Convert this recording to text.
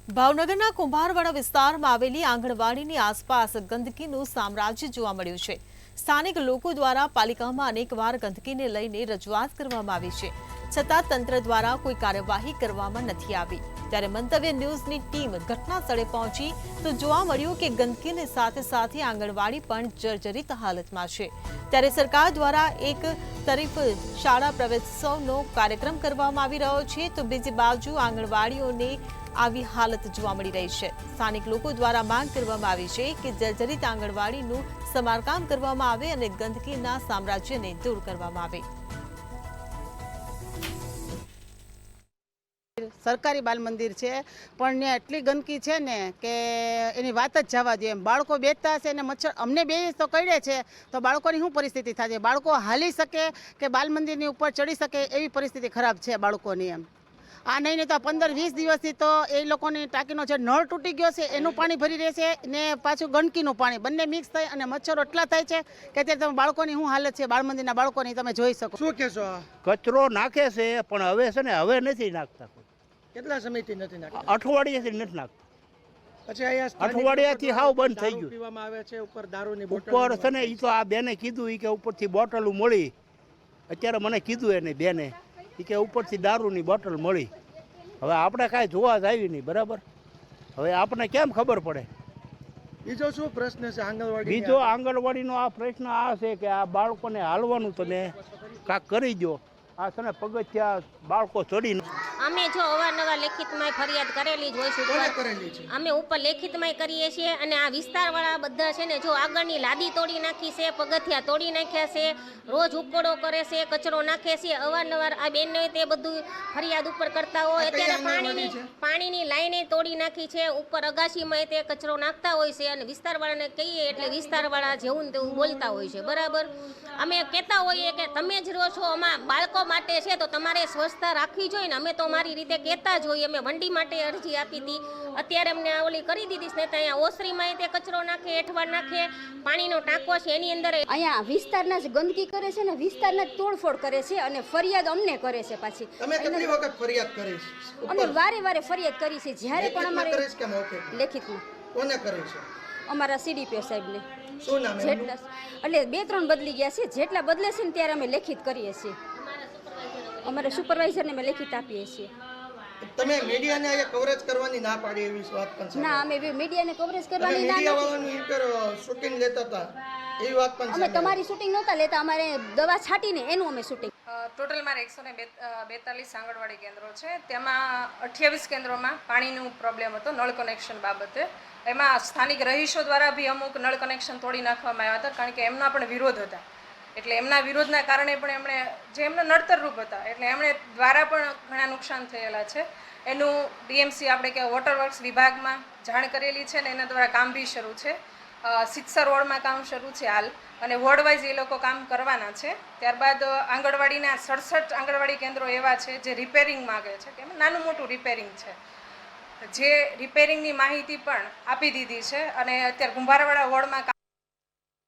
ભાવનગરના કુંભારવાડા વિસ્તારમાં આવેલી આંગણવાડીની આસપાસ ગંદકીનું સામ્રાજ્ય જોવા મળ્યું છે। સ્થાનિક લોકો દ્વારા પાલિકામાં અનેકવાર ગંદકીને લઈને રજૂઆત કરવામાં આવી છે, છતાં તંત્ર દ્વારા કોઈ કાર્યવાહી કરવામાં નથી આવી। ત્યારે મંતવ્ય ન્યૂઝની ટીમ ઘટના સ્થળે પહોંચી તો જોવા મળ્યું કે ગંદકીની સાથે સાથે આંગણવાડી પણ જર્જરિત હાલતમાં છે। ત્યારે સરકાર દ્વારા એક તરફ શાળા પ્રવેશોત્સવનો કાર્યક્રમ કરવામાં આવી રહ્યો છે, તો બીજી બાજુ આંગણવાડીઓને આવી હાલત જોવા મળી રહી છે। સ્થાનિક લોકો દ્વારા માંગ કરવામાં આવી છે કે જર્જરિત આંગણવાડીનું સમારકામ કરવામાં આવે અને ગંદકીના સામ્રાજ્યને દૂર કરવામાં આવે। सरकारी बाल मंदिर है पण ने एटली गंदकी है ने कि एनी वात ज जवा दे। बाळको बेठता हशे ने मच्छर अमने बे तो कईडे छे तो बाळकोनी शुं परिस्थिति थाशे? बाळको हाली शके के बाल मंदिरनी उपर चढ़ी शके एवी परिस्थिति खराब छे बाळकोनी। एम आ नहीं तो 15-20 दिवसथी तो ए लोकोनी टाँकीनो जे नळ तूटी गयो छे एनुं पाणी भरी रहेशे ने पाछुं गंदकीनुं पाणी बंने मिक्स थाय अने मच्छरो एटला थाय छे के अत्यारे तमे बाळकोनी शुं हालत छे बाळ मंदिરના बाळकोनी તમે જોઈ શકો। શું કહેશો? કચરો નાખે છે પણ હવે છે ને હવે નથી નાખતા। કેટલા સમયથી નથી નાખતા? અઠવાડિયાથી નથી નાખતા। પછી અહીંયા સ્થાનિક અઠવાડિયાથી લોકો હાવ બંધ થઈ દારૂ ગયું। પીવામાં આવે છે ઉપર દારૂની બોટલ ઉપર છે ને એ તો આ બેને કીધું એ કે ઉપરથી બોટલો મળી। અત્યારે મને કીધું એને બેને એ કે ઉપરથી દારૂની બોટલ મળી। હવે આપણે કાંઈ જોવા જ આવી નહીં, બરાબર? હવે આપણે કેમ ખબર પડે? બીજો શું પ્રશ્ન છે આંગણવાડી? બીજો આંગણવાડીનો આ પ્રશ્ન આ છે કે આ બાળકોને હાલવાનું તમે કાંક કરી દો। આ છે ને પગથિયા બાળકો ચડી અમે જો અવારનવાર લેખિતમાં ફરિયાદ કરેલી જ હોય છે। કોને કરેલી છે? અમે ઉપર લેખિતમાં કરીએ છીએ અને આ વિસ્તારવાળા બધા છે ને જો આગળની લાદી તોડી નાખી છે, પગથિયા તોડી નાખ્યા છે, રોજ ઉકોડો કરે છે, કચરો નાખે છે। અવારનવાર આ બેનને તે બધું ફરિયાદ ઉપર કરતા હોય। અત્યારે પાણીની લાઈને તોડી નાખી છે, ઉપર અગાશીમાં તે કચરો નાખતા હોય છે અને વિસ્તારવાળાને કહીએ એટલે વિસ્તારવાળા જેવું ને તેવું બોલતા હોય છે, બરાબર? અમે કહેતા હોઈએ કે તમે જ રહો છો આમાં બાળકો માટે છે તો તમારે સ્વચ્છતા રાખવી જોઈએ ને। અમે તો અમારી રીતે કહેતા જ હોઈએ। અમે વંડી માટે અરજી આપી હતી, અત્યારે અમને ઓલી કરી દીધી છે ને ત્યાં ઓસરીમાં તે કચરો નાખે, એઠવાડ નાખે, પાણીનો ટાંકો છે એની અંદર અહીંયા વિસ્તારના જ ગંદકી કરે છે ને વિસ્તારના જ તોડફોડ કરે છે અને ફરિયાદ અમને કરે છે પાછી। તમે કેટલી વખત ફરિયાદ કરી છે? અમે વારે ફરિયાદ કરી છે જ્યારે પણ અમારે કરીશ કે મૌખિક? લેખિતમાં કોને કરી છે? અમારા સીડીપીઓ સાહેબને। શું નામ એમનું? જેટલા એટલે 2-3 બદલી ગયા છે, જેટલા બદલે છે ને ત્યારે અમે લેખિત કરીએ છીએ। અમારા સુપરવાઇઝરને અમે લેખિત આપીએ છીએ। તમે મીડિયાને અહીંયા કવરેજ કરવાની ના પાડી એવી વાત પણ છે? ના, અમે મીડિયાને કવરેજ તમે કરવાની ના મીડિયા નથી। વાળાનું શૂટિંગ લેતા હતા એવી વાત પણ અમે છે? તમારી શૂટિંગ નહોતા લેતા, અમારે દવા છાંટીને એનું અમે શૂટિંગ। ટોટલ મારે 142 આંગણવાડી કેન્દ્રો છે, તેમાં 28 કેન્દ્રોમાં પાણીનું પ્રોબ્લેમ હતો નળ કનેક્શન બાબતે। એમાં સ્થાનિક રહીશો દ્વારા બી અમુક નળ કનેક્શન તોડી નાખવામાં આવ્યા હતા, કારણ કે એમના પણ વિરોધ હતા। એટલે એમના વિરોધના કારણે પણ એમણે જે એમના નડતરરૂપ હતા એટલે એમણે દ્વારા પણ ઘણા નુકસાન થયેલા છે। એનું ડીએમસી આપણે કે વોટર વર્ક્સ વિભાગમાં જાણ કરેલી છે ને એના દ્વારા કામ બી શરૂ છે। 66 વોર્ડમાં કામ શરૂ છે હાલ અને વોર્ડ વાઇઝ એ લોકો કામ કરવાના છે। ત્યારબાદ આંગણવાડીના 67 આંગણવાડી કેન્દ્રો એવા છે જે રિપેરિંગ માગે છે, કે નાનું મોટું રિપેરિંગ છે, જે રિપેરિંગની માહિતી પણ આપી દીધી છે અને અત્યારે કુંભારવાડા વોર્ડમાં